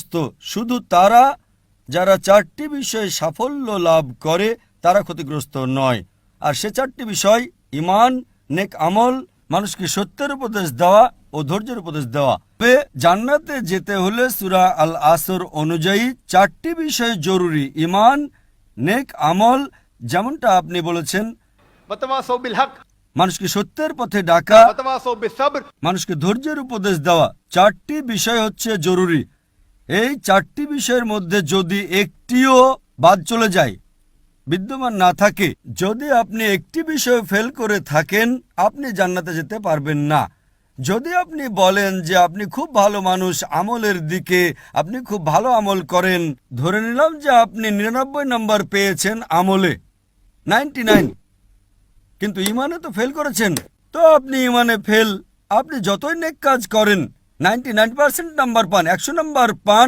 ক্ষতিগ্রস্ত শুধু তারা যারা 4টি বিষয়ে সাফল্য লাভ করে তারা ক্ষতিগ্রস্ত নয়। আর সে 4টি বিষয় ঈমান, নেক আমল, মানুষকে সত্যের উপদেশ দেওয়া ও ধৈর্যের উপদেশ দেওয়া। তবে জান্নাতে যেতে হলে সূরা আল আসর অনুযায়ী 4টি বিষয় জরুরি: ঈমান, নেক আমল, যেমনটা আপনি বলেছেন, মানুষকে সত্যের পথে ডাকা, মানুষকে ধৈর্যের উপদেশ দেওয়া। 4টি বিষয় হচ্ছে জরুরি। এই 4টি বিষয়ের মধ্যে যদি একটিও বাদ চলে যায়, বিদ্যমান না থাকে, যদি আপনি একটি বিষয় ফেল করে থাকেন, আপনি জান্নাতে যেতে পারবেন না। যদি আপনি বলেন যে আপনি খুব ভালো মানুষ, আমলের দিকে আপনি খুব ভালো আমল করেন, ধরে নিলাম যে আপনি 99 নম্বর পেয়েছেন আমলে, 99, কিন্তু ইমানে তো ফেল করেছেন, তো আপনি ইমানে ফেল। আপনি যতই নেক কাজ করেন 99% নাম্বার পান, 100 নাম্বার পান,